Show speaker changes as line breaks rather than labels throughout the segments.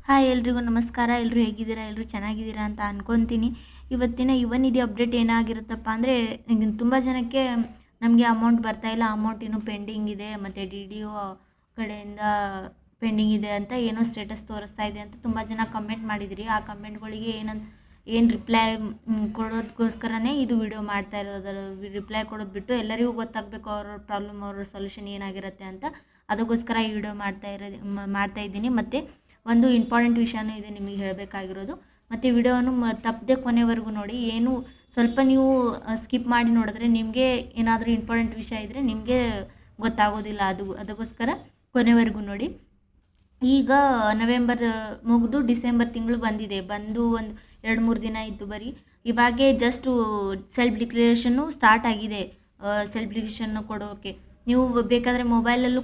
Hi ಎಲ್ರಿಗೂ ನಮಸ್ಕಾರ. ಎಲ್ಲರೂ ಹೇಗಿದ್ದೀರಾ? ಎಲ್ಲರೂ ಚೆನ್ನಾಗಿದ್ದೀರಾ ಅಂತ ಅನ್ಕೊತೀನಿ. ಇವತ್ತಿನ ಯುವ ನಿಧಿ ಅಪ್ಡೇಟ್ ಏನಾಗಿರುತ್ತಪ್ಪ ಅಂದರೆ, ತುಂಬ ಜನಕ್ಕೆ ನಮಗೆ ಅಮೌಂಟ್ ಬರ್ತಾಯಿಲ್ಲ, ಅಮೌಂಟ್ ಇನ್ನೂ ಪೆಂಡಿಂಗ್ ಇದೆ, ಮತ್ತು DDO ಕಡೆಯಿಂದ ಪೆಂಡಿಂಗ್ ಇದೆ ಅಂತ ಏನೋ ಸ್ಟೇಟಸ್ ತೋರಿಸ್ತಾ ಇದೆ ಅಂತ ತುಂಬ ಜನ ಕಮೆಂಟ್ ಮಾಡಿದಿರಿ. ಆ ಕಮೆಂಟ್ಗಳಿಗೆ ಏನು ರಿಪ್ಲೈ ಕೊಡೋದಕ್ಕೋಸ್ಕರನೇ ಇದು ವಿಡಿಯೋ ಮಾಡ್ತಾ ಇರೋದು. ಅದರ ರಿಪ್ಲೈ ಕೊಡೋದು ಬಿಟ್ಟು ಎಲ್ಲರಿಗೂ ಗೊತ್ತಾಗಬೇಕು ಅವ್ರ ಪ್ರಾಬ್ಲಮ್, ಅವ್ರ ಸೊಲ್ಯೂಷನ್ ಏನಾಗಿರುತ್ತೆ ಅಂತ. ಅದಕ್ಕೋಸ್ಕರ ಈ ವಿಡಿಯೋ ಮಾಡ್ತಾ ಇದ್ದೀನಿ. ಮತ್ತು ಒಂದು ಇಂಪಾರ್ಟೆಂಟ್ ವಿಷಯನೂ ಇದೆ ನಿಮಗೆ ಹೇಳಬೇಕಾಗಿರೋದು. ಮತ್ತು ವಿಡಿಯೋವನ್ನು ತಪ್ಪದೆ ಕೊನೆವರೆಗೂ ನೋಡಿ. ಏನು ಸ್ವಲ್ಪ ನೀವು ಸ್ಕಿಪ್ ಮಾಡಿ ನೋಡಿದ್ರೆ ನಿಮಗೆ ಏನಾದರೂ ಇಂಪಾರ್ಟೆಂಟ್ ವಿಷಯ ಇದ್ದರೆ ನಿಮಗೆ ಗೊತ್ತಾಗೋದಿಲ್ಲ. ಅದಕ್ಕೋಸ್ಕರ ಕೊನೆವರೆಗೂ ನೋಡಿ. ಈಗ ನವೆಂಬರ್ ಮುಗಿದು ಡಿಸೆಂಬರ್ ತಿಂಗಳು ಬಂದು ಒಂದು 2-3 ದಿನ ಇತ್ತು ಬರೀ. ಇವಾಗೇ ಜಸ್ಟು ಸೆಲ್ಫ್ ಡಿಕ್ಲರೇಷನ್ನು ಸ್ಟಾರ್ಟ್ ಆಗಿದೆ. ಸೆಲ್ಫ್ ಡಿಕ್ಲರೇಷನ್ನು ಕೊಡೋಕ್ಕೆ ನೀವು ಬೇಕಾದರೆ ಮೊಬೈಲಲ್ಲೂ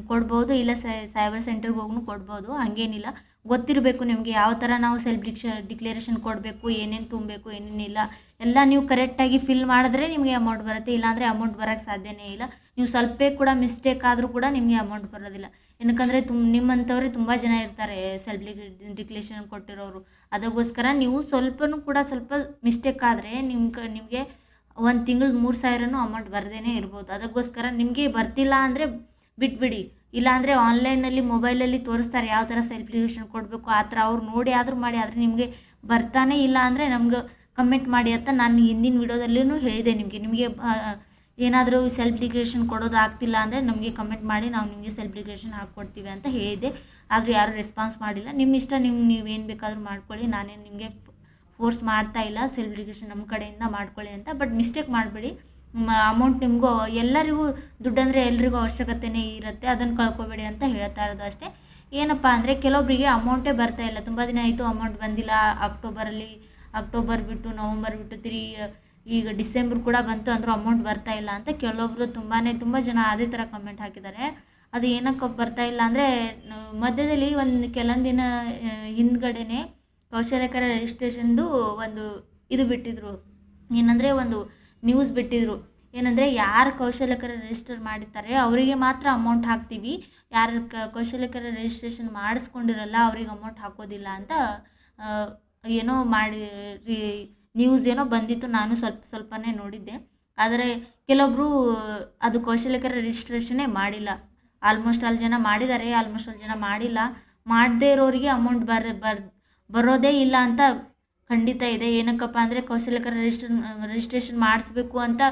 ಕೊಡ್ಬೋದು, ಇಲ್ಲ ಸೈಬರ್ ಸೆಂಟರ್ಗೆ ಹೋಗೂ ಕೊಡ್ಬೋದು. ಹಾಗೇನಿಲ್ಲ, ಗೊತ್ತಿರಬೇಕು ನಿಮಗೆ ಯಾವ ಥರ ನಾವು ಸೆಲ್ಫ್ ಡಿಕ್ಲರೇಷನ್ ಕೊಡಬೇಕು, ಏನೇನು ತುಂಬಬೇಕು, ಏನೇನಿಲ್ಲ ಎಲ್ಲ ನೀವು ಕರೆಕ್ಟಾಗಿ ಫಿಲ್ ಮಾಡಿದ್ರೆ ನಿಮಗೆ ಅಮೌಂಟ್ ಬರುತ್ತೆ. ಇಲ್ಲಾಂದರೆ ಅಮೌಂಟ್ ಬರೋಕ್ಕೆ ಸಾಧ್ಯನೇ ಇಲ್ಲ. ನೀವು ಸ್ವಲ್ಪ ಕೂಡ ಮಿಸ್ಟೇಕ್ ಆದರೂ ಕೂಡ ನಿಮಗೆ ಅಮೌಂಟ್ ಬರೋದಿಲ್ಲ. ಏನಕ್ಕಂದರೆ ನಿಮ್ಮಂಥವ್ರೆ ತುಂಬ ಜನ ಇರ್ತಾರೆ ಸೆಲ್ಫ್ ಡಿಕ್ಲರೇಷನ್ ಕೊಟ್ಟಿರೋರು. ಅದಕ್ಕೋಸ್ಕರ ನೀವು ಸ್ವಲ್ಪ ಮಿಸ್ಟೇಕ್ ಆದರೆ ನಿಮಗೆ ಒಂದು ತಿಂಗಳು 3,000 ಅಮೌಂಟ್ ಬರದೇ ಇರ್ಬೋದು. ಅದಕ್ಕೋಸ್ಕರ ನಿಮಗೆ ಬರ್ತಿಲ್ಲ ಅಂದರೆ ಬಿಟ್ಬಿಡಿ. ಇಲ್ಲಾಂದರೆ ಆನ್ಲೈನಲ್ಲಿ ಮೊಬೈಲಲ್ಲಿ ತೋರಿಸ್ತಾರೆ ಯಾವ ಥರ ಸೆಲ್ಫ್ ಡಿಕ್ಲರೇಷನ್ ಕೊಡಬೇಕು. ಆ ಥರ ಅವ್ರು ನೋಡಿ ಆದರೂ ಮಾಡಿ. ಆದರೆ ನಿಮಗೆ ಬರ್ತಾನೆ ಇಲ್ಲ ಅಂದರೆ ನಮ್ಗೆ ಕಮೆಂಟ್ ಮಾಡಿ ಅಂತ ನಾನು ಹಿಂದಿನ ವಿಡಿಯೋದಲ್ಲೂ ಹೇಳಿದೆ. ನಿಮಗೆ ಏನಾದರೂ ಸೆಲ್ಫ್ ಡಿಕ್ಲರೇಷನ್ ಕೊಡೋದು ಆಗ್ತಿಲ್ಲ ಅಂದರೆ ನಮಗೆ ಕಮೆಂಟ್ ಮಾಡಿ, ನಾವು ನಿಮಗೆ ಸೆಲ್ಫ್ ಡಿಕ್ಲರೇಷನ್ ಹಾಕ್ಕೊಡ್ತೀವಿ ಅಂತ ಹೇಳಿದೆ. ಆದರೂ ಯಾರೂ ರೆಸ್ಪಾನ್ಸ್ ಮಾಡಿಲ್ಲ. ನಿಮ್ಮ ಇಷ್ಟ, ನೀವೇನು ಬೇಕಾದರೂ ಮಾಡ್ಕೊಳ್ಳಿ. ನಾನೇನು ನಿಮಗೆ ಫೋರ್ಸ್ ಮಾಡ್ತಾ ಇಲ್ಲ ಸೆಲ್ಫ್ ಡಿಕ್ಲರೇಷನ್ ನಮ್ಮ ಕಡೆಯಿಂದ ಮಾಡ್ಕೊಳ್ಳಿ ಅಂತ. ಬಟ್ ಮಿಸ್ಟೇಕ್ ಮಾಡಬೇಡಿ. ಅಮೌಂಟ್ ನಿಮಗೂ ಎಲ್ಲರಿಗೂ ದುಡ್ಡಂದರೆ ಎಲ್ರಿಗೂ ಅವಶ್ಯಕತೆನೇ ಇರುತ್ತೆ, ಅದನ್ನು ಕಳ್ಕೊಬೇಡಿ ಅಂತ ಹೇಳ್ತಾ ಇರೋದು ಅಷ್ಟೇ. ಏನಪ್ಪ ಅಂದರೆ ಕೆಲವೊಬ್ಬರಿಗೆ ಅಮೌಂಟೇ ಬರ್ತಾಯಿಲ್ಲ. ತುಂಬ ದಿನ ಆಯಿತು ಅಮೌಂಟ್ ಬಂದಿಲ್ಲ. ಅಕ್ಟೋಬರ್ ಬಿಟ್ಟು ನವಂಬರ್ ಬಿಟ್ಟು ಈಗ ಡಿಸೆಂಬರ್ ಕೂಡ ಬಂತು ಅಂದರೂ ಅಮೌಂಟ್ ಬರ್ತಾಯಿಲ್ಲ ಅಂತ ಕೆಲವೊಬ್ಬರು ತುಂಬ ಜನ ಅದೇ ಥರ ಕಮೆಂಟ್ ಹಾಕಿದ್ದಾರೆ. ಅದು ಏನಕ್ಕೆ ಬರ್ತಾಯಿಲ್ಲ ಅಂದರೆ, ಮಧ್ಯದಲ್ಲಿ ಕೆಲವೊಂದು ದಿನ ಹಿಂದ್ಗಡೆನೇ ಕೌಶಲ್ಯಕರ ರಿಜಿಸ್ಟ್ರೇಷನ್ದು ಒಂದು ಇದು ಬಿಟ್ಟಿದ್ರು. ಏನಂದರೆ ಒಂದು ನ್ಯೂಸ್ ಬಿಟ್ಟಿದ್ರು. ಏನಂದರೆ ಯಾರು ಕೌಶಲ್ಯಕರ ರಿಜಿಸ್ಟರ್ ಮಾಡಿರ್ತಾರೆ ಅವರಿಗೆ ಮಾತ್ರ ಅಮೌಂಟ್ ಹಾಕ್ತೀವಿ, ಯಾರು ಕೌಶಲ್ಯಕರ ರಿಜಿಸ್ಟ್ರೇಷನ್ ಮಾಡಿಸ್ಕೊಂಡಿರಲ್ಲ ಅವ್ರಿಗೆ ಅಮೌಂಟ್ ಹಾಕೋದಿಲ್ಲ ಅಂತ ಏನೋ ನ್ಯೂಸ್ ಏನೋ ಬಂದಿತ್ತು. ನಾನು ಸ್ವಲ್ಪನೇ ನೋಡಿದ್ದೆ. ಆದರೆ ಕೆಲವೊಬ್ಬರು ಅದು ಕೌಶಲ್ಯಕರ ರಿಜಿಸ್ಟ್ರೇಷನ್ನೇ ಮಾಡಿಲ್ಲ. ಆಲ್ಮೋಸ್ಟ್ ಆಲ್ ಜನ ಮಾಡಿದ್ದಾರೆ, ಆಲ್ಮೋಸ್ಟ್ ಆಲ್ ಜನ ಮಾಡಿಲ್ಲ. ಮಾಡದೇ ಇರೋರಿಗೆ ಅಮೌಂಟ್ ಬರೋದೇ ಇಲ್ಲ ಅಂತ ಖಂಡಿತ ಇದೆ. ಏನಕ್ಕಪ್ಪ ಅಂದರೆ ಕೌಶಲ್ಯಕರ ರಿಜಿಸ್ಟ್ರೇಷನ್ ಮಾಡಿಸ್ಬೇಕು ಅಂತ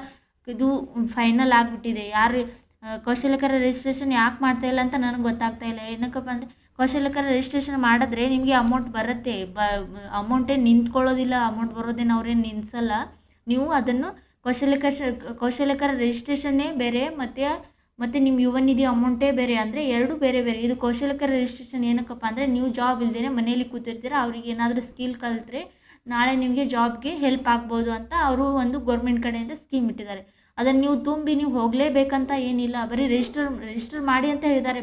ಇದು ಫೈನಲ್ ಆಗಿಬಿಟ್ಟಿದೆ. ಯಾರು ಕೌಶಲ್ಯಕರ ರಿಜಿಸ್ಟ್ರೇಷನ್ ಯಾಕೆ ಮಾಡ್ತಾಯಿಲ್ಲ ಅಂತ ನನಗೆ ಗೊತ್ತಾಗ್ತಾ ಇಲ್ಲ. ಏನಕ್ಕಪ್ಪ ಅಂದರೆ ಕೌಶಲ್ಯಕರ ರಿಜಿಸ್ಟ್ರೇಷನ್ ಮಾಡಿದ್ರೆ ನಿಮಗೆ ಅಮೌಂಟ್ ಬರುತ್ತೆ. ಅಮೌಂಟೇ ನಿಂತ್ಕೊಳ್ಳೋದಿಲ್ಲ, ಅಮೌಂಟ್ ಬರೋದೇನು ಅವ್ರೇನು ನಿಲ್ಲಿಸಲ್ಲ. ನೀವು ಅದನ್ನು ಕೌಶಲ್ಯಕರ ರಿಜಿಸ್ಟ್ರೇಷನ್ನೇ ಬೇರೆ, ಮತ್ತು ನಿಮ್ಮ ಯುವ ನಿಧಿ ಅಮೌಂಟೇ ಬೇರೆ. ಅಂದರೆ ಎರಡು ಬೇರೆ. ಇದು ಕೌಶಲ್ಯಕರ ರಿಜಿಸ್ಟ್ರೇಷನ್ ಏನಕ್ಕಪ್ಪ ಅಂದರೆ, ನೀವು ಜಾಬ್ ಇಲ್ಲದೇ ಮನೇಲಿ ಕೂತಿರ್ತೀರ, ಅವ್ರಿಗೆ ಏನಾದರೂ ಸ್ಕಿಲ್ ಕಲಿತ್ರೆ ನಾಳೆ ನಿಮಗೆ ಜಾಬ್ಗೆ ಹೆಲ್ಪ್ ಆಗ್ಬೋದು ಅಂತ ಅವರು ಒಂದು ಗೌರ್ಮೆಂಟ್ ಕಡೆಯಿಂದ ಸ್ಕೀಮ್ ಇಟ್ಟಿದ್ದಾರೆ. ಅದನ್ನು ನೀವು ತುಂಬಿ ನೀವು ಹೋಗಲೇಬೇಕಂತ ಏನಿಲ್ಲ. ಬರೀ ರಿಜಿಸ್ಟರ್ ಮಾಡಿ ಅಂತ ಹೇಳಿದ್ದಾರೆ.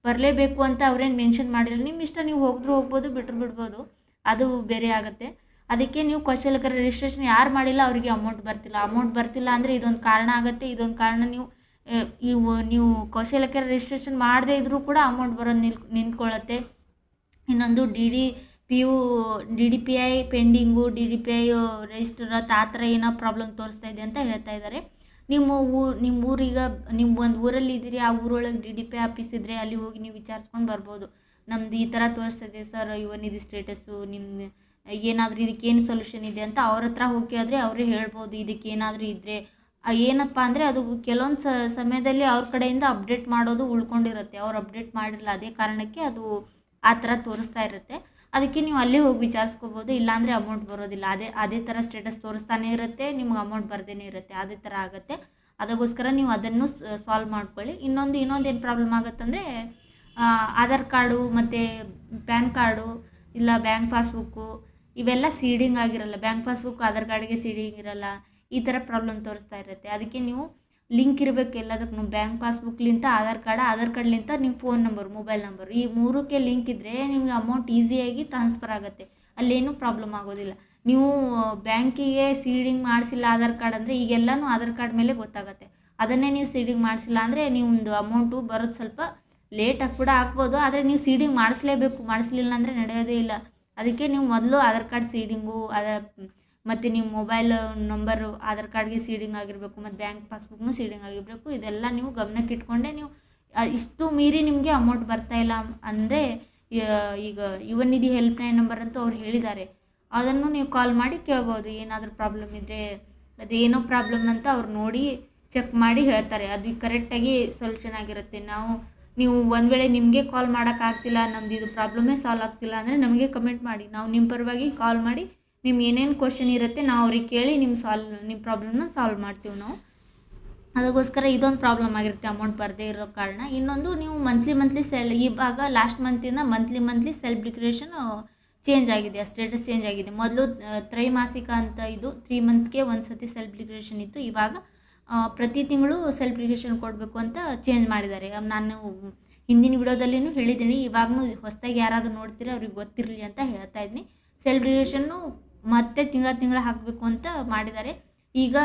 ಬರಲೇಬೇಕು ಅಂತ ಅವ್ರೇನು ಮೆನ್ಷನ್ ಮಾಡಿಲ್ಲ. ನಿಮ್ಮ ಇಷ್ಟ, ನೀವು ಹೋದರೂ ಹೋಗ್ಬೋದು, ಬಿಡ್ಬೋದು, ಅದು ಬೇರೆ ಆಗುತ್ತೆ. ಅದಕ್ಕೆ ನೀವು ಕೌಶಲ್ಯಕರ ರಿಜಿಸ್ಟ್ರೇಷನ್ ಯಾರು ಮಾಡಿಲ್ಲ ಅವರಿಗೆ ಅಮೌಂಟ್ ಬರ್ತಿಲ್ಲ ಅಂದರೆ ಇದೊಂದು ಕಾರಣ ಆಗುತ್ತೆ. ಇದೊಂದು ಕಾರಣ ನೀವು ಕೌಶಲ್ಯಕರ ರಿಜಿಸ್ಟ್ರೇಷನ್ ಮಾಡದೇ ಇದ್ದರೂ ಕೂಡ ಅಮೌಂಟ್ ಬರೋದು ನಿಂತ್ಕೊಳ್ಳುತ್ತೆ. ಇನ್ನೊಂದು DDPI ಪೆಂಡಿಂಗು, DDPI ರಿಜಿಸ್ಟರ್ ಆ ಥರ ಏನೋ ಪ್ರಾಬ್ಲಮ್ ತೋರಿಸ್ತಾ ಇದೆ ಅಂತ ಹೇಳ್ತಾ ಇದ್ದಾರೆ. ನಿಮ್ಮ ಊರೀಗ ನೀವು ಒಂದು ಊರಲ್ಲಿ ಇದ್ದೀರಿ, ಆ ಊರೊಳಗೆ DDPI ಆಫೀಸ್ ಇದ್ದರೆ ಅಲ್ಲಿ ಹೋಗಿ ನೀವು ವಿಚಾರಿಸ್ಕೊಂಡು ಬರ್ಬೋದು. ನಮ್ದು ಈ ಥರ ತೋರಿಸ್ತಿದೆ ಸರ್ ಯುವ ನಿಧಿ ಸ್ಟೇಟಸ್ಸು, ನಿಮ್ಮ ಏನಾದರೂ ಇದಕ್ಕೇನು ಸೊಲ್ಯೂಷನ್ ಇದೆ ಅಂತ ಅವ್ರ ಹತ್ರ ಹೋಗಿ ಕೇಳಿದ್ರೆ ಅವರೇ ಹೇಳ್ಬೋದು. ಇದಕ್ಕೇನಾದರೂ ಇದ್ದರೆ ಏನಪ್ಪ ಅಂದರೆ ಅದು ಕೆಲವೊಂದು ಸಮಯದಲ್ಲಿ ಅವ್ರ ಕಡೆಯಿಂದ ಅಪ್ಡೇಟ್ ಮಾಡೋದು ಉಳ್ಕೊಂಡಿರುತ್ತೆ. ಅವ್ರು ಅಪ್ಡೇಟ್ ಮಾಡಿರಲ್ಲ, ಅದೇ ಕಾರಣಕ್ಕೆ ಅದು ಆ ಥರ ತೋರಿಸ್ತಾ ಇರುತ್ತೆ. ಅದಕ್ಕೆ ನೀವು ಅಲ್ಲೇ ಹೋಗಿ ವಿಚಾರಿಸ್ಕೋಬೋದು. ಇಲ್ಲಾಂದರೆ ಅಮೌಂಟ್ ಬರೋದಿಲ್ಲ. ಅದೇ ಥರ ಸ್ಟೇಟಸ್ ತೋರಿಸ್ತಾನೆ ಇರುತ್ತೆ, ನಿಮ್ಗೆ ಅಮೌಂಟ್ ಬರ್ದೇ ಇರುತ್ತೆ. ಅದೇ ಥರ ಆಗುತ್ತೆ. ಅದಕ್ಕೋಸ್ಕರ ನೀವು ಅದನ್ನು ಸಾಲ್ವ್ ಮಾಡ್ಕೊಳ್ಳಿ. ಇನ್ನೊಂದೇನು ಪ್ರಾಬ್ಲಮ್ ಆಗುತ್ತಂದರೆ, ಆಧಾರ್ ಕಾರ್ಡು ಮತ್ತು ಪ್ಯಾನ್ ಕಾರ್ಡು ಇಲ್ಲ ಬ್ಯಾಂಕ್ ಪಾಸ್ಬುಕ್ಕು ಇವೆಲ್ಲ ಸೀಡಿಂಗ್ ಆಗಿರಲ್ಲ. ಬ್ಯಾಂಕ್ ಪಾಸ್ಬುಕ್ ಆಧಾರ್ ಕಾರ್ಡಿಗೆ ಸೀಡಿಂಗ್ ಇರಲ್ಲ. ಈ ಥರ ಪ್ರಾಬ್ಲಮ್ ತೋರಿಸ್ತಾ ಇರುತ್ತೆ. ಅದಕ್ಕೆ ನೀವು ಲಿಂಕ್ ಇರಬೇಕು ಎಲ್ಲದಕ್ಕೂ. ಬ್ಯಾಂಕ್ ಪಾಸ್ಬುಕ್ಲಿಂತ ಆಧಾರ್ ಕಾರ್ಡ್ಲಿಂತ ನಿಮ್ಮ ಫೋನ್ ನಂಬರ್, ಮೊಬೈಲ್ ನಂಬರ್, ಈ ಮೂರಕ್ಕೆ ಲಿಂಕ್ ಇದ್ದರೆ ನಿಮಗೆ ಅಮೌಂಟ್ ಈಸಿಯಾಗಿ ಟ್ರಾನ್ಸ್ಫರ್ ಆಗುತ್ತೆ. ಅಲ್ಲೇನೂ ಪ್ರಾಬ್ಲಮ್ ಆಗೋದಿಲ್ಲ. ನೀವು ಬ್ಯಾಂಕಿಗೆ ಸೀಡಿಂಗ್ ಮಾಡಿಸಿಲ್ಲ ಆಧಾರ್ ಕಾರ್ಡ್ ಅಂದರೆ ಈಗೆಲ್ಲನೂ ಆಧಾರ್ ಕಾರ್ಡ್ ಮೇಲೆ ಗೊತ್ತಾಗುತ್ತೆ. ಅದನ್ನೇ ನೀವು ಸೀಡಿಂಗ್ ಮಾಡಿಸಿಲ್ಲ ಅಂದರೆ ನಿಮ್ಮದು ಅಮೌಂಟು ಬರೋದು ಸ್ವಲ್ಪ ಲೇಟಾಗಿ ಕೂಡ ಹಾಕ್ಬೋದು, ಆದರೆ ನೀವು ಸೀಡಿಂಗ್ ಮಾಡಿಸ್ಲೇಬೇಕು, ಮಾಡಿಸ್ಲಿಲ್ಲ ಅಂದರೆ ನಡೆಯೋದೇ ಇಲ್ಲ. ಅದಕ್ಕೆ ನೀವು ಮೊದಲು ಆಧಾರ್ ಕಾರ್ಡ್ ಸೀಡಿಂಗು ಮತ್ತು ನಿಮ್ಮ ಮೊಬೈಲ್ ನಂಬರು ಆಧಾರ್ ಕಾರ್ಡ್ಗೆ ಸೀಡಿಂಗ್ ಆಗಿರಬೇಕು, ಮತ್ತು ಬ್ಯಾಂಕ್ ಪಾಸ್ಬುಕ್ನು ಸೀಡಿಂಗ್ ಆಗಿರಬೇಕು. ಇದೆಲ್ಲ ನೀವು ಗಮನಕ್ಕೆ ಇಟ್ಕೊಂಡೆ ನೀವು ಇಷ್ಟು ಮೀರಿ ನಿಮಗೆ ಅಮೌಂಟ್ ಬರ್ತಾಯಿಲ್ಲ ಅಂದರೆ ಈಗ ಯುವ ನಿಧಿ ಹೆಲ್ಪ್ಲೈನ್ ನಂಬರ್ ಅಂತೂ ಅವ್ರು ಹೇಳಿದ್ದಾರೆ, ಅದನ್ನು ನೀವು ಕಾಲ್ ಮಾಡಿ ಕೇಳ್ಬೋದು. ಏನಾದರೂ ಪ್ರಾಬ್ಲಮ್ ಇದ್ದರೆ ಅದೇನೋ ಪ್ರಾಬ್ಲಮ್ ಅಂತ ಅವ್ರು ನೋಡಿ ಚೆಕ್ ಮಾಡಿ ಹೇಳ್ತಾರೆ, ಅದು ಕರೆಕ್ಟಾಗಿ ಸೊಲ್ಯೂಷನ್ ಆಗಿರುತ್ತೆ. ನೀವು ಒಂದು ವೇಳೆ ನಿಮಗೆ ಕಾಲ್ ಮಾಡೋಕ್ಕಾಗ್ತಿಲ್ಲ, ನಮ್ದು ಇದು ಪ್ರಾಬ್ಲಮ್ಮೇ ಸಾಲ್ವ್ ಆಗ್ತಿಲ್ಲ ಅಂದರೆ ನಮಗೆ ಕಮೆಂಟ್ ಮಾಡಿ, ನಾವು ನಿಮ್ಮ ಪರವಾಗಿ ಕಾಲ್ ಮಾಡಿ ನಿಮ್ಮ ಏನೇನು ಕ್ವಶನ್ ಇರುತ್ತೆ ನಾವು ಅವ್ರಿಗೆ ಕೇಳಿ ನಿಮ್ಮ ಪ್ರಾಬ್ಲಮ್ನ ಸಾಲ್ವ್ ಮಾಡ್ತೀವಿ ನಾವು. ಅದಕ್ಕೋಸ್ಕರ ಇದೊಂದು ಪ್ರಾಬ್ಲಮ್ ಆಗಿರುತ್ತೆ ಅಮೌಂಟ್ ಬರದೇ ಇರೋ ಕಾರಣ. ಇನ್ನೊಂದು, ನೀವು ಮಂತ್ಲಿ ಇವಾಗ ಲಾಸ್ಟ್ ಮಂತಿಂದ ಮಂತ್ಲಿ ಸೆಲ್ಫ್ ಡಿಕ್ಲರೇಷನ್ ಚೇಂಜ್ ಆಗಿದೆ, ಸ್ಟೇಟಸ್ ಚೇಂಜ್ ಆಗಿದೆ. ಮೊದಲು ತ್ರೈಮಾಸಿಕ ಅಂತ ಇದು 3 ಮಂತ್ಗೆ ಒಂದು ಸತಿ ಸೆಲ್ಫ್ ಡಿಕ್ಲರೇಷನ್ ಇತ್ತು, ಇವಾಗ ಪ್ರತಿ ತಿಂಗಳು ಸೆಲ್ಫ್ ಡಿಕ್ಲರೇಷನ್ ಕೊಡಬೇಕು ಅಂತ ಚೇಂಜ್ ಮಾಡಿದ್ದಾರೆ. ನಾನು ಹಿಂದಿನ ವಿಡಿಯೋದಲ್ಲಿನೂ ಹೇಳಿದ್ದೀನಿ, ಇವಾಗೂ ಹೊಸದಾಗಿ ಯಾರಾದರೂ ನೋಡ್ತೀರಾ ಅವ್ರಿಗೆ ಗೊತ್ತಿರಲಿ ಅಂತ ಹೇಳ್ತಾ ಇದ್ದೀನಿ. ಸೆಲ್ಫ್ ಡಿಕ್ಲರೇಷನ್ನು ಮತ್ತೆ ತಿಂಗಳ ಹಾಕಬೇಕು ಅಂತ ಮಾಡಿದ್ದಾರೆ. ಈಗ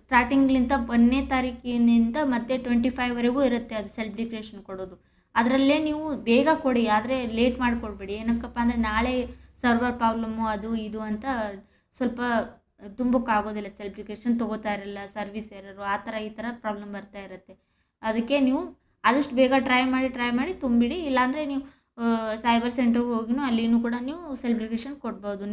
ಸ್ಟಾರ್ಟಿಂಗ್ಲಿಂದ 1ನೇ ತಾರೀಕಿನಿಂದ ಮತ್ತೆ 25ವರೆಗೂ ಇರುತ್ತೆ ಅದು ಸೆಲ್ಫ್ ಡಿಕ್ಲರೇಷನ್ ಕೊಡೋದು. ಅದರಲ್ಲೇ ನೀವು ಬೇಗ ಕೊಡಿ, ಆದರೆ ಲೇಟ್ ಮಾಡಿಕೊಡ್ಬೇಡಿ. ಏನಕ್ಕಪ್ಪ ಅಂದರೆ ನಾಳೆ ಸರ್ವರ್ ಪ್ರಾಬ್ಲಮ್ಮು ಅದು ಇದು ಅಂತ ಸ್ವಲ್ಪ ತುಂಬೋಕ್ಕಾಗೋದಿಲ್ಲ, ಸೆಲ್ಫ್ ಡಿಕ್ಲರೇಷನ್ ತೊಗೋತಾ ಇರಲ್ಲ, ಸರ್ವಿಸ್ ಎರರು ಆ ಥರ ಈ ಥರ ಪ್ರಾಬ್ಲಮ್ ಬರ್ತಾ ಇರುತ್ತೆ. ಅದಕ್ಕೆ ನೀವು ಆದಷ್ಟು ಬೇಗ ಟ್ರೈ ಮಾಡಿ ತುಂಬಿಡಿ. ಇಲ್ಲಾಂದರೆ ನೀವು ಸೈಬರ್ ಸೆಂಟರ್ಗೆ ಹೋಗಿನೂ ಅಲ್ಲಿನೂ ಕೂಡ ನೀವು ಸೆಲ್ಫ್ ಡಿಕ್ಲರೇಷನ್ ಕೊಡ್ಬೋದು.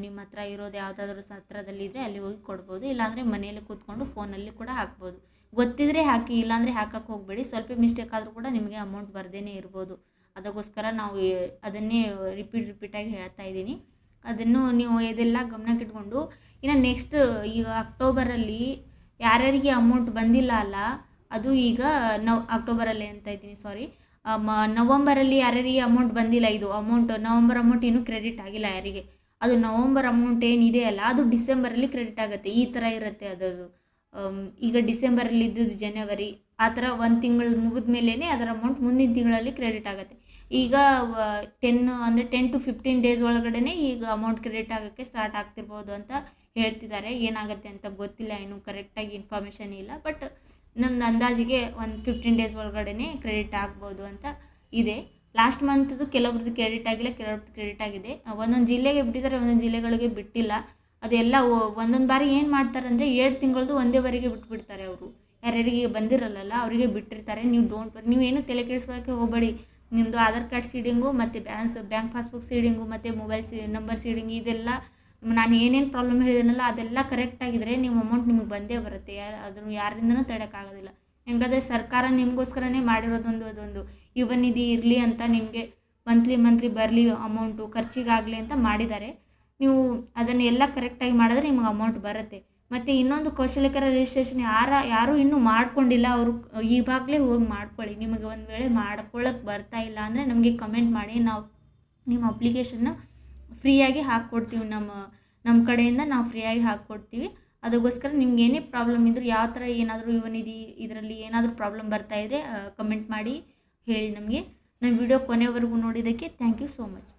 ನಿಮ್ಮ ಹತ್ರ ಇರೋದು ಯಾವುದಾದ್ರೂ ಹತ್ರದಲ್ಲಿದ್ದರೆ ಅಲ್ಲಿ ಹೋಗಿ ಕೊಡ್ಬೋದು, ಇಲ್ಲಾಂದರೆ ಮನೆಯಲ್ಲಿ ಕೂತ್ಕೊಂಡು ಫೋನಲ್ಲಿ ಕೂಡ ಹಾಕ್ಬೋದು. ಗೊತ್ತಿದ್ರೆ ಹಾಕಿ, ಇಲ್ಲಾಂದರೆ ಹಾಕಕ್ಕೆ ಹೋಗಬೇಡಿ. ಸ್ವಲ್ಪ ಮಿಸ್ಟೇಕ್ ಆದರೂ ಕೂಡ ನಿಮಗೆ ಅಮೌಂಟ್ ಬರ್ದೇ ಇರ್ಬೋದು. ಅದಕ್ಕೋಸ್ಕರ ನಾವು ಅದನ್ನೇ ರಿಪೀಟಾಗಿ ಹೇಳ್ತಾ ಇದ್ದೀನಿ. ಅದನ್ನು ನೀವು ಇದೆಲ್ಲ ಗಮನಕ್ಕೆ ಇಟ್ಕೊಂಡು, ಇನ್ನು ನೆಕ್ಸ್ಟ್ ಈಗ ಅಕ್ಟೋಬರಲ್ಲಿ ಯಾರ್ಯಾರಿಗೆ ಅಮೌಂಟ್ ಬಂದಿಲ್ಲ ಅಲ್ಲ, ಅದು ಈಗ ಅಕ್ಟೋಬರಲ್ಲಿ ಅಂತ ಇದ್ದೀನಿ ಸಾರಿ, ನವಂಬರಲ್ಲಿ ಯಾರ್ಯಾರಿಗೆ ಅಮೌಂಟ್ ಬಂದಿಲ್ಲ, ಇದು ನವಂಬರ್ ಅಮೌಂಟ್ ಇನ್ನೂ ಕ್ರೆಡಿಟ್ ಆಗಿಲ್ಲ ಯಾರಿಗೆ, ಅದು ನವಂಬರ್ ಅಮೌಂಟ್ ಏನಿದೆ ಅಲ್ಲ ಅದು ಡಿಸೆಂಬರಲ್ಲಿ ಕ್ರೆಡಿಟ್ ಆಗುತ್ತೆ. ಈ ಥರ ಇರುತ್ತೆ ಅದದು. ಈಗ ಡಿಸೆಂಬರಲ್ಲಿ ಇದ್ದದ್ದು ಜನವರಿ, ಆ ಥರ 1 ತಿಂಗಳು ಮುಗಿದ ಮೇಲೇ ಅದರ ಅಮೌಂಟ್ ಮುಂದಿನ ತಿಂಗಳಲ್ಲಿ ಕ್ರೆಡಿಟ್ ಆಗುತ್ತೆ. ಈಗ 10 to 15 ಡೇಸ್ ಒಳಗಡೆ ಈಗ ಅಮೌಂಟ್ ಕ್ರೆಡಿಟ್ ಆಗೋಕ್ಕೆ ಸ್ಟಾರ್ಟ್ ಆಗ್ತಿರ್ಬೋದು ಅಂತ ಹೇಳ್ತಿದ್ದಾರೆ. ಏನಾಗುತ್ತೆ ಅಂತ ಗೊತ್ತಿಲ್ಲ, ಇನ್ನೂ ಕರೆಕ್ಟಾಗಿ ಇನ್ಫಾರ್ಮೇಷನ್ ಇಲ್ಲ. ಬಟ್ ನಮ್ದು ಅಂದಾಜಿಗೆ ಒಂದು 15 ಡೇಸ್ ಒಳಗಡೆ ಕ್ರೆಡಿಟ್ ಆಗ್ಬೋದು ಅಂತ ಇದೆ. ಲಾಸ್ಟ್ ಮಂತ್ದು ಕೆಲವ್ರದ್ದು ಕ್ರೆಡಿಟ್ ಆಗಿಲ್ಲ, ಕೆಲವ್ರದ್ದು ಕ್ರೆಡಿಟ್ ಆಗಿದೆ. ಒಂದೊಂದು ಜಿಲ್ಲೆಗೆ ಬಿಟ್ಟಿದ್ದಾರೆ, ಒಂದೊಂದು ಜಿಲ್ಲೆಗಳಿಗೆ ಬಿಟ್ಟಿಲ್ಲ. ಅದೆಲ್ಲ ಒಂದೊಂದು ಬಾರಿ ಏನು ಮಾಡ್ತಾರೆ ಅಂದರೆ 7 ತಿಂಗಳದ್ದು ಒಂದೇ ಬಾರಿಗೆ ಬಿಟ್ಬಿಡ್ತಾರೆ ಅವರು. ಯಾರ್ಯಾರಿಗೆ ಬಂದಿರಲ್ಲ ಅವರಿಗೆ ಬಿಟ್ಟಿರ್ತಾರೆ. ನೀವೇನು ತಲೆ ಕೆಡಿಸ್ಕೊಳ್ಳೋಕ್ಕೆ ಹೋಗಬೇಡಿ. ನಿಮ್ಮದು ಆಧಾರ್ ಕಾರ್ಡ್ ಸೀಡಿಂಗು ಮತ್ತು ಬ್ಯಾಂಕ್ ಪಾಸ್ಬುಕ್ ಸೀಡಿಂಗು ಮತ್ತು ಮೊಬೈಲ್ ನಂಬರ್ ಸೀಡಿಂಗ್ ಇದೆಲ್ಲ ನಾನು ಏನೇನು ಪ್ರಾಬ್ಲಮ್ ಹೇಳಿದ್ದೀನಲ್ಲ ಅದೆಲ್ಲ ಕರೆಕ್ಟಾಗಿದ್ದರೆ ನಿಮ್ಮ ಅಮೌಂಟ್ ನಿಮಗೆ ಬಂದೇ ಬರುತ್ತೆ. ಅದನ್ನು ಯಾರಿಂದನೂ ತಡೆಯೋಕ್ಕಾಗೋದಿಲ್ಲ. ಹೆಂಗಾದರೆ ಸರ್ಕಾರ ನಿಮಗೋಸ್ಕರನೇ ಮಾಡಿರೋದೊಂದು ಅದೊಂದು ಯುವ ನಿಧಿ ಇರಲಿ ಅಂತ, ನಿಮಗೆ ಮಂತ್ಲಿ ಬರಲಿ ಅಮೌಂಟು ಖರ್ಚಿಗಾಗಲಿ ಅಂತ ಮಾಡಿದ್ದಾರೆ. ನೀವು ಅದನ್ನು ಎಲ್ಲ ಕರೆಕ್ಟಾಗಿ ಮಾಡಿದ್ರೆ ನಿಮಗೆ ಅಮೌಂಟ್ ಬರುತ್ತೆ. ಮತ್ತು ಇನ್ನೊಂದು ಕೌಶಲ್ಯಕರ ರಿಜಿಸ್ಟ್ರೇಷನ್ ಯಾರೂ ಇನ್ನೂ ಮಾಡ್ಕೊಂಡಿಲ್ಲ, ಅವರು ಇವಾಗಲೇ ಹೋಗಿ ಮಾಡ್ಕೊಳ್ಳಿ. ನಿಮಗೆ ಒಂದು ವೇಳೆ ಮಾಡ್ಕೊಳ್ಳೋಕ್ಕೆ ಬರ್ತಾ ಇಲ್ಲ ಅಂದರೆ ನಮಗೆ ಕಮೆಂಟ್ ಮಾಡಿ, ನಾವು ನಿಮ್ಮ ಅಪ್ಲಿಕೇಶನ್ನ ಫ್ರೀಯಾಗಿ ಹಾಕ್ಕೊಡ್ತೀವಿ. ನಮ್ಮ ಕಡೆಯಿಂದ ನಾವು ಫ್ರೀಯಾಗಿ ಹಾಕ್ಕೊಡ್ತೀವಿ. ಅದಕ್ಕೋಸ್ಕರ ನಿಮ್ಗೆ ಏನೇ ಪ್ರಾಬ್ಲಮ್ ಇದ್ದರೂ, ಯಾವ ಥರ ಏನಾದರೂ ಯುವ ನಿಧಿ ಇದರಲ್ಲಿ ಏನಾದರೂ ಪ್ರಾಬ್ಲಮ್ ಬರ್ತಾಯಿದ್ರೆ ಕಮೆಂಟ್ ಮಾಡಿ ಹೇಳಿ ನಮಗೆ. ನಮ್ಮ ವಿಡಿಯೋ ಕೊನೆವರೆಗೂ ನೋಡಿದ್ದಕ್ಕೆ ಥ್ಯಾಂಕ್ ಯು ಸೋ ಮಚ್.